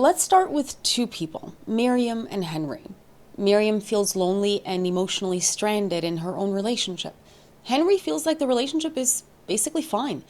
let's start with two people, Miriam and Henry. Miriam feels lonely and emotionally stranded in her own relationship. Henry feels like the relationship is basically fine,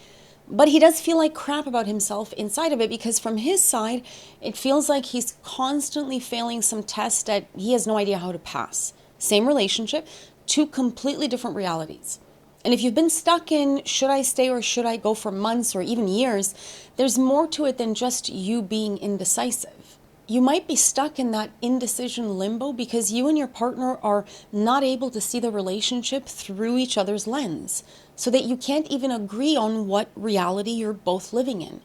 but he does feel like crap about himself inside of it because from his side, it feels like he's constantly failing some test that he has no idea how to pass. Same relationship, two completely different realities. And if you've been stuck in should I stay or should I go for months or even years, there's more to it than just you being indecisive. You might be stuck in that indecision limbo because you and your partner are not able to see the relationship through each other's lens, so that you can't even agree on what reality you're both living in.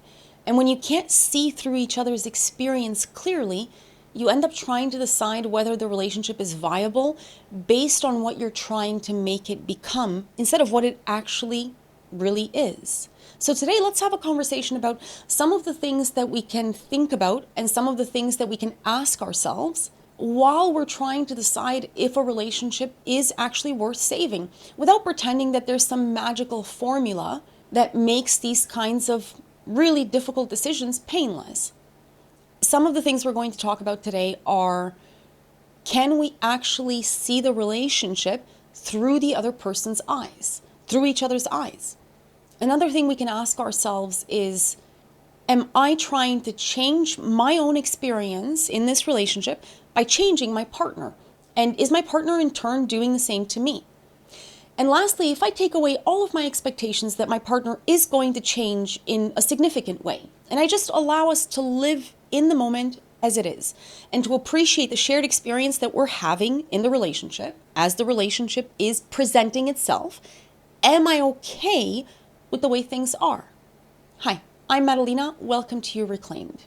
And when you can't see through each other's experience clearly, you end up trying to decide whether the relationship is viable based on what you're trying to make it become instead of what it actually really is. So today, let's have a conversation about some of the things that we can think about and some of the things that we can ask ourselves while we're trying to decide if a relationship is actually worth saving, without pretending that there's some magical formula that makes these kinds of really difficult decisions painless. Some of the things we're going to talk about today are, can we actually see the relationship through the other person's eyes, through each other's eyes? Another thing we can ask ourselves is, am I trying to change my own experience in this relationship by changing my partner? And is my partner in turn doing the same to me? And lastly, if I take away all of my expectations that my partner is going to change in a significant way, and I just allow us to live in the moment as it is, and to appreciate the shared experience that we're having in the relationship as the relationship is presenting itself, am I okay with the way things are? Hi, I'm Madalena. Welcome to You Reclaimed.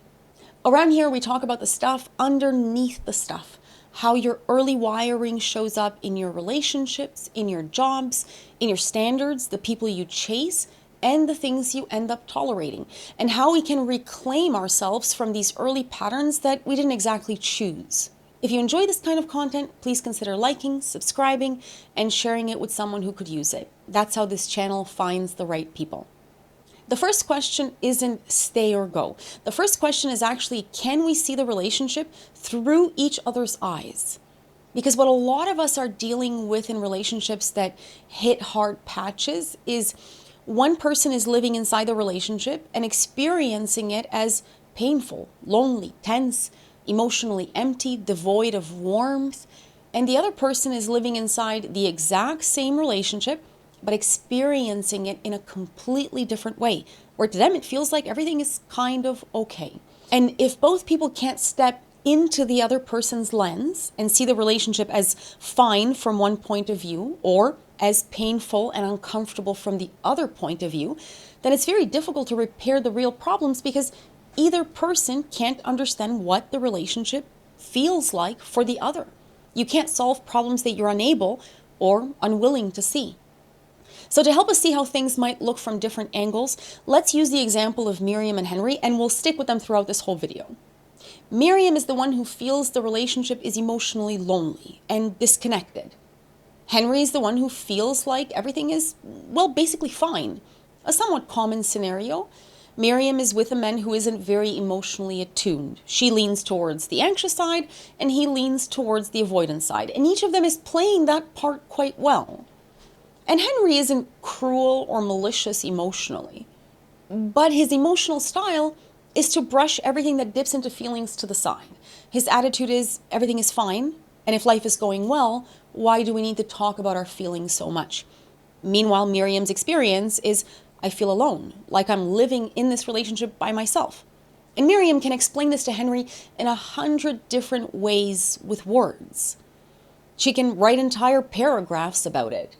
Around here, we talk about the stuff underneath the stuff, how your early wiring shows up in your relationships, in your jobs, in your standards, the people you chase, and the things you end up tolerating, and how we can reclaim ourselves from these early patterns that we didn't exactly choose. If you enjoy this kind of content, please consider liking, subscribing, and sharing it with someone who could use it. That's how this channel finds the right people. The first question isn't stay or go. The first question is actually, can we see the relationship through each other's eyes? Because what a lot of us are dealing with in relationships that hit hard patches is one person is living inside the relationship and experiencing it as painful, lonely, tense, emotionally empty, devoid of warmth. And the other person is living inside the exact same relationship, but experiencing it in a completely different way, where to them it feels like everything is kind of okay. And if both people can't step into the other person's lens and see the relationship as fine from one point of view, or as painful and uncomfortable from the other point of view, then it's very difficult to repair the real problems because either person can't understand what the relationship feels like for the other. You can't solve problems that you're unable or unwilling to see. So to help us see how things might look from different angles, let's use the example of Miriam and Henry, and we'll stick with them throughout this whole video. Miriam is the one who feels the relationship is emotionally lonely and disconnected. Henry is the one who feels like everything is, well, basically fine. A somewhat common scenario. Miriam is with a man who isn't very emotionally attuned. She leans towards the anxious side, and he leans towards the avoidance side. And each of them is playing that part quite well. And Henry isn't cruel or malicious emotionally, but his emotional style is to brush everything that dips into feelings to the side. His attitude is, everything is fine, and if life is going well, why do we need to talk about our feelings so much? Meanwhile, Miriam's experience is, I feel alone, like I'm living in this relationship by myself. And Miriam can explain this to Henry in 100 different ways with words. She can write entire paragraphs about it.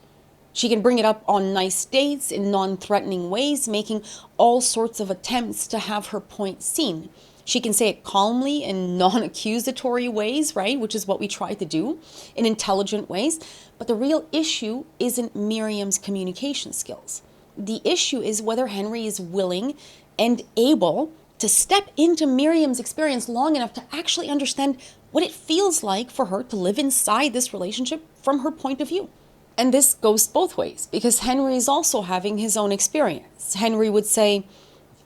She can bring it up on nice dates in non-threatening ways, making all sorts of attempts to have her point seen. She can say it calmly in non-accusatory ways, right? Which is what we try to do in intelligent ways. But the real issue isn't Miriam's communication skills. The issue is whether Henry is willing and able to step into Miriam's experience long enough to actually understand what it feels like for her to live inside this relationship from her point of view. And this goes both ways, because Henry is also having his own experience. Henry would say,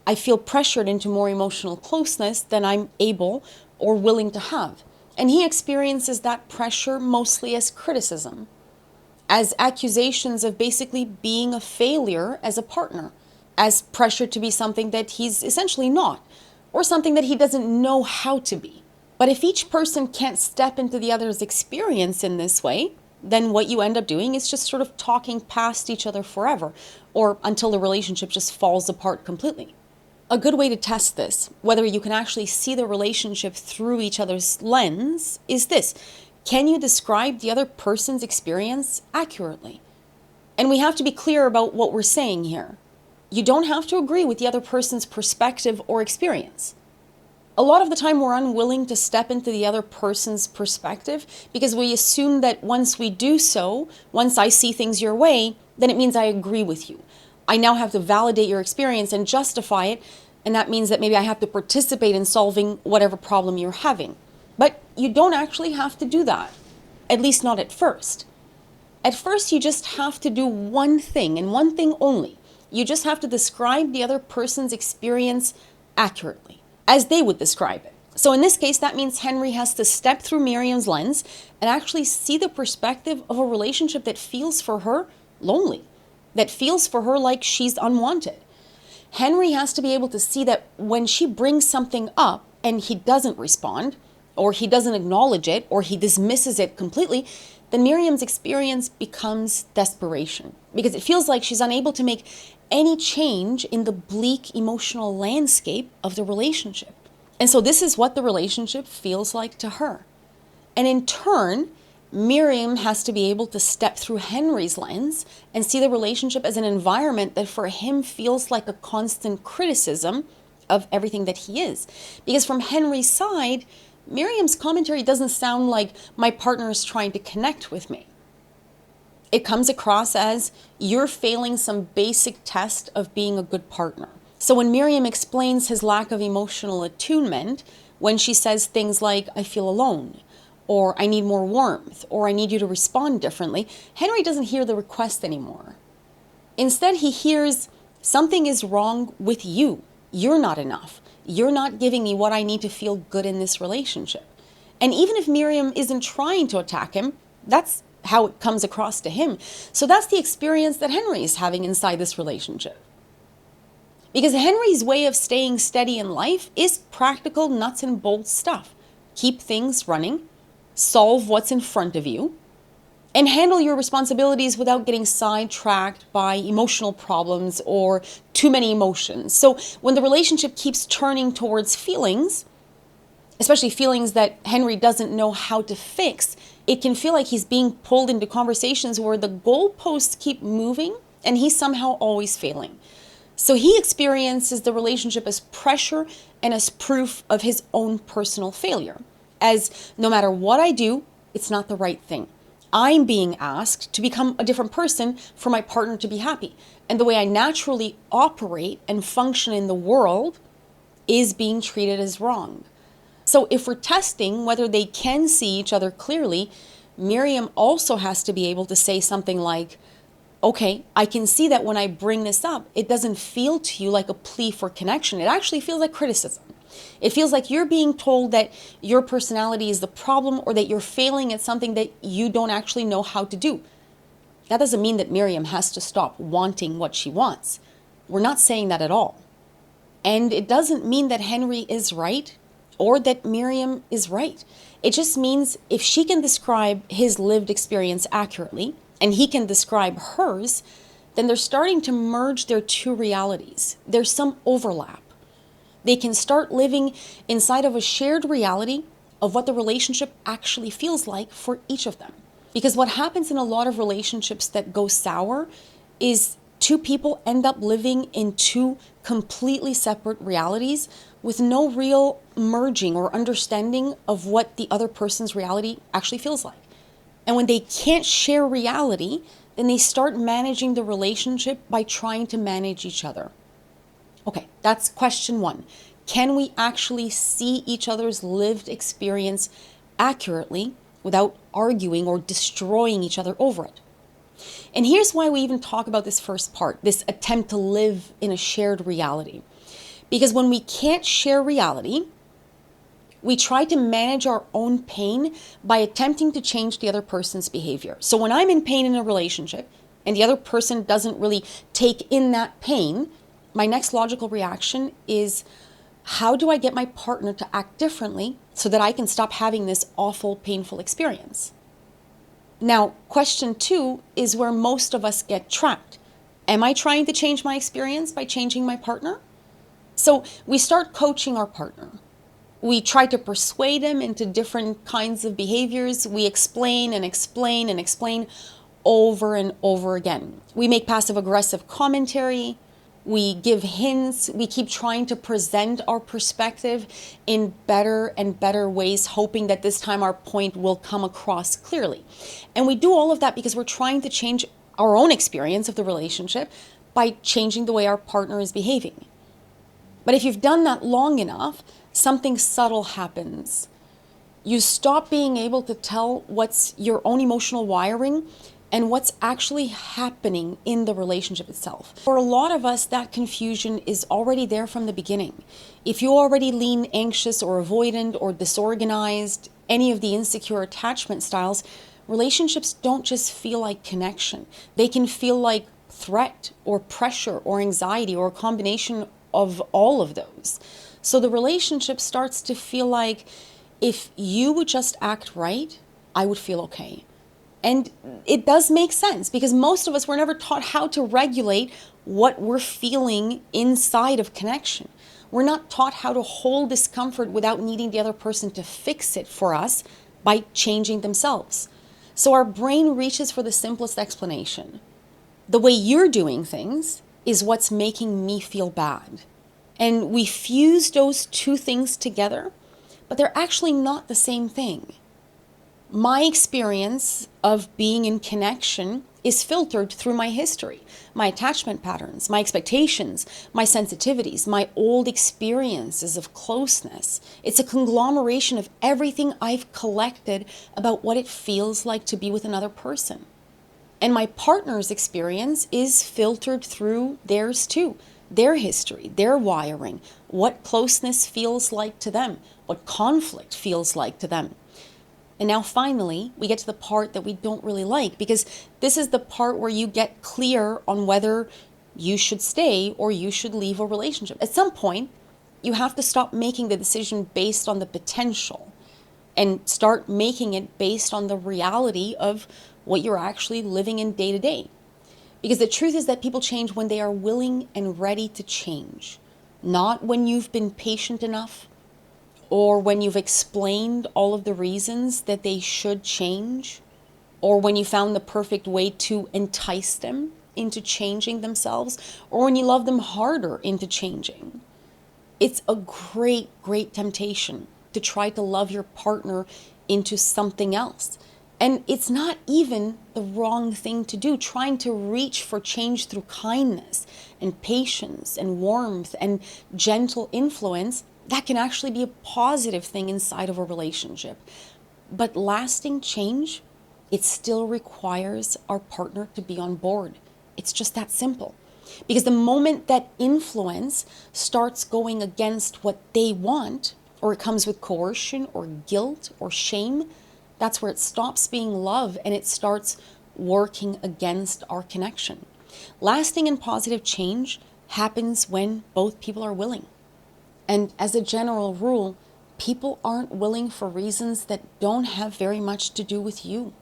I feel pressured into more emotional closeness than I'm able or willing to have. And he experiences that pressure mostly as criticism, as accusations of basically being a failure as a partner, as pressure to be something that he's essentially not, or something that he doesn't know how to be. But if each person can't step into the other's experience in this way, then what you end up doing is just sort of talking past each other forever, or until the relationship just falls apart completely. A good way to test this, whether you can actually see the relationship through each other's lens, is this. Can you describe the other person's experience accurately? And we have to be clear about what we're saying here. You don't have to agree with the other person's perspective or experience. A lot of the time we're unwilling to step into the other person's perspective because we assume that once we do so, once I see things your way, then it means I agree with you. I now have to validate your experience and justify it, and that means that maybe I have to participate in solving whatever problem you're having. But you don't actually have to do that, at least not at first. At first, you just have to do one thing, and one thing only. You just have to describe the other person's experience accurately, as they would describe it. So in this case, that means Henry has to step through Miriam's lens and actually see the perspective of a relationship that feels for her lonely, that feels for her like she's unwanted. Henry has to be able to see that when she brings something up and he doesn't respond, or he doesn't acknowledge it, or he dismisses it completely, then Miriam's experience becomes desperation, because it feels like she's unable to make any change in the bleak emotional landscape of the relationship. And so this is what the relationship feels like to her. And in turn, Miriam has to be able to step through Henry's lens and see the relationship as an environment that for him feels like a constant criticism of everything that he is. Because from Henry's side, Miriam's commentary doesn't sound like my partner is trying to connect with me. It comes across as you're failing some basic test of being a good partner. So when Miriam explains his lack of emotional attunement, when she says things like, I feel alone, or I need more warmth, or I need you to respond differently, Henry doesn't hear the request anymore. Instead, he hears, something is wrong with you. You're not enough. You're not giving me what I need to feel good in this relationship. And even if Miriam isn't trying to attack him, that's how it comes across to him. So that's the experience that Henry is having inside this relationship. Because Henry's way of staying steady in life is practical nuts and bolts stuff. Keep things running, solve what's in front of you, and handle your responsibilities without getting sidetracked by emotional problems or too many emotions. So when the relationship keeps turning towards feelings, especially feelings that Henry doesn't know how to fix, it can feel like he's being pulled into conversations where the goalposts keep moving and he's somehow always failing. So he experiences the relationship as pressure and as proof of his own personal failure. As no matter what I do, it's not the right thing. I'm being asked to become a different person for my partner to be happy. And the way I naturally operate and function in the world is being treated as wrong. So if we're testing whether they can see each other clearly, Miriam also has to be able to say something like, okay, I can see that when I bring this up, it doesn't feel to you like a plea for connection. It actually feels like criticism. It feels like you're being told that your personality is the problem or that you're failing at something that you don't actually know how to do. That doesn't mean that Miriam has to stop wanting what she wants. We're not saying that at all. And it doesn't mean that Henry is right or that Miriam is right. It just means if she can describe his lived experience accurately and he can describe hers, then they're starting to merge their two realities. There's some overlap. They can start living inside of a shared reality of what the relationship actually feels like for each of them. Because what happens in a lot of relationships that go sour is two people end up living in two completely separate realities with no real merging or understanding of what the other person's reality actually feels like. And when they can't share reality, then they start managing the relationship by trying to manage each other. Okay, that's question one. Can we actually see each other's lived experience accurately without arguing or destroying each other over it? And here's why we even talk about this first part, this attempt to live in a shared reality. Because when we can't share reality, we try to manage our own pain by attempting to change the other person's behavior. So when I'm in pain in a relationship and the other person doesn't really take in that pain, my next logical reaction is, how do I get my partner to act differently so that I can stop having this awful, painful experience? Now, question 2 is where most of us get trapped. Am I trying to change my experience by changing my partner? So we start coaching our partner. We try to persuade them into different kinds of behaviors. We explain and explain and explain over and over again. We make passive-aggressive commentary. We give hints. We keep trying to present our perspective in better and better ways, hoping that this time our point will come across clearly. And we do all of that because we're trying to change our own experience of the relationship by changing the way our partner is behaving. But if you've done that long enough, something subtle happens. You stop being able to tell what's your own emotional wiring and what's actually happening in the relationship itself. For a lot of us, that confusion is already there from the beginning. If you already lean anxious or avoidant or disorganized, any of the insecure attachment styles, relationships don't just feel like connection. They can feel like threat or pressure or anxiety or a combination of all of those. So the relationship starts to feel like, if you would just act right, I would feel okay. And it does make sense because most of us were never taught how to regulate what we're feeling inside of connection. We're not taught how to hold discomfort without needing the other person to fix it for us by changing themselves. So our brain reaches for the simplest explanation. The way you're doing things is what's making me feel bad. And we fuse those two things together, but they're actually not the same thing. My experience of being in connection is filtered through my history, my attachment patterns, my expectations, my sensitivities, my old experiences of closeness. It's a conglomeration of everything I've collected about what it feels like to be with another person. And my partner's experience is filtered through theirs too. Their history, their wiring, what closeness feels like to them, what conflict feels like to them. And now finally, we get to the part that we don't really like, because this is the part where you get clear on whether you should stay or you should leave a relationship. At some point, you have to stop making the decision based on the potential and start making it based on the reality of what you're actually living in day to day. Because the truth is that people change when they are willing and ready to change, not when you've been patient enough or when you've explained all of the reasons that they should change, or when you found the perfect way to entice them into changing themselves, or when you love them harder into changing. It's a great, great temptation to try to love your partner into something else. And it's not even the wrong thing to do. Trying to reach for change through kindness and patience and warmth and gentle influence, that can actually be a positive thing inside of a relationship. But lasting change, it still requires our partner to be on board. It's just that simple. Because the moment that influence starts going against what they want, or it comes with coercion or guilt or shame, that's where it stops being love and it starts working against our connection. Lasting and positive change happens when both people are willing. And as a general rule, people aren't willing for reasons that don't have very much to do with you.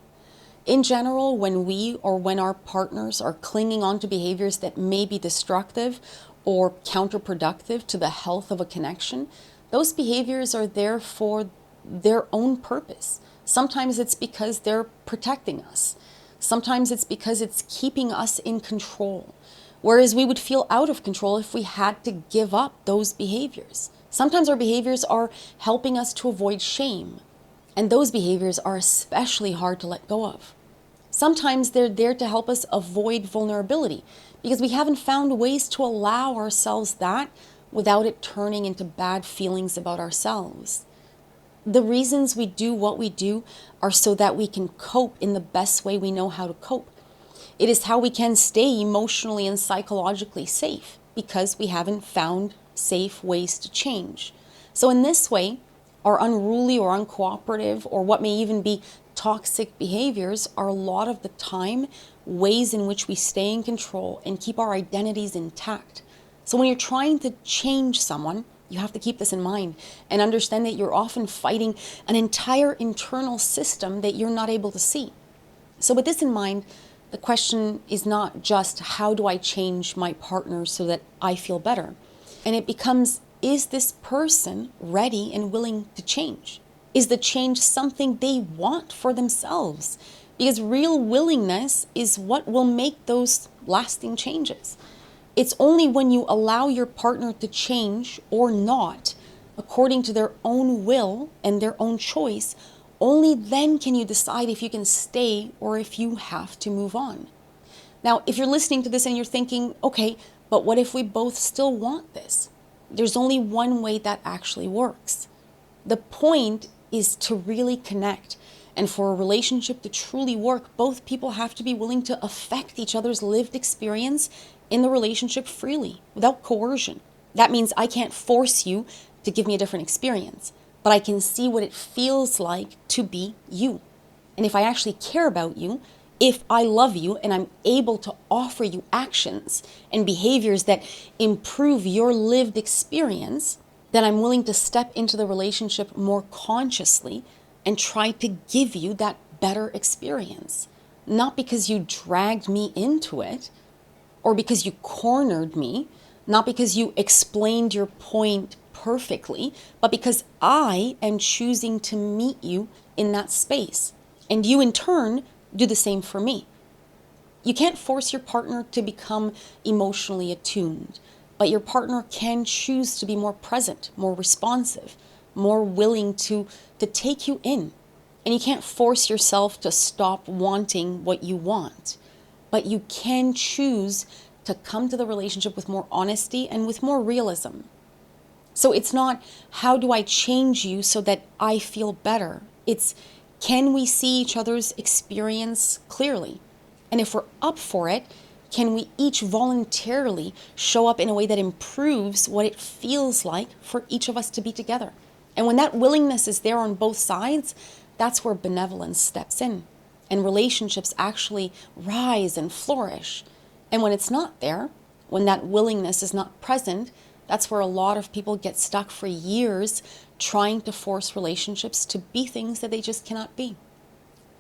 In general, when we or when our partners are clinging on to behaviors that may be destructive or counterproductive to the health of a connection, those behaviors are there for their own purpose. Sometimes it's because they're protecting us. Sometimes it's because it's keeping us in control. Whereas we would feel out of control if we had to give up those behaviors. Sometimes our behaviors are helping us to avoid shame. And those behaviors are especially hard to let go of. Sometimes they're there to help us avoid vulnerability because we haven't found ways to allow ourselves that without it turning into bad feelings about ourselves. The reasons we do what we do are so that we can cope in the best way we know how to cope. It is how we can stay emotionally and psychologically safe because we haven't found safe ways to change. So in this way, our unruly or uncooperative, or what may even be toxic behaviors, are a lot of the time ways in which we stay in control and keep our identities intact. So when you're trying to change someone, you have to keep this in mind and understand that you're often fighting an entire internal system that you're not able to see. So with this in mind, the question is not just how do I change my partner so that I feel better? And it becomes, is this person ready and willing to change? Is the change something they want for themselves? Because real willingness is what will make those lasting changes. It's only when you allow your partner to change or not, according to their own will and their own choice, only then can you decide if you can stay or if you have to move on. Now, if you're listening to this and you're thinking, okay, but what if we both still want this? There's only one way that actually works. The point is to really connect. And for a relationship to truly work, both people have to be willing to affect each other's lived experience in the relationship freely, without coercion. That means I can't force you to give me a different experience, but I can see what it feels like to be you. And if I actually care about you, if I love you and I'm able to offer you actions and behaviors that improve your lived experience, then I'm willing to step into the relationship more consciously and try to give you that better experience. Not because you dragged me into it, or because you cornered me, not because you explained your point perfectly, but because I am choosing to meet you in that space. And you in turn do the same for me. You can't force your partner to become emotionally attuned, but your partner can choose to be more present, more responsive, more willing to take you in. And you can't force yourself to stop wanting what you want, but you can choose to come to the relationship with more honesty and with more realism. So it's not, how do I change you so that I feel better? It's, can we see each other's experience clearly? And if we're up for it, can we each voluntarily show up in a way that improves what it feels like for each of us to be together? And when that willingness is there on both sides, that's where benevolence steps in. And relationships actually rise and flourish. And when it's not there, when that willingness is not present, that's where a lot of people get stuck for years trying to force relationships to be things that they just cannot be.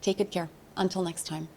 Take good care. Until next time.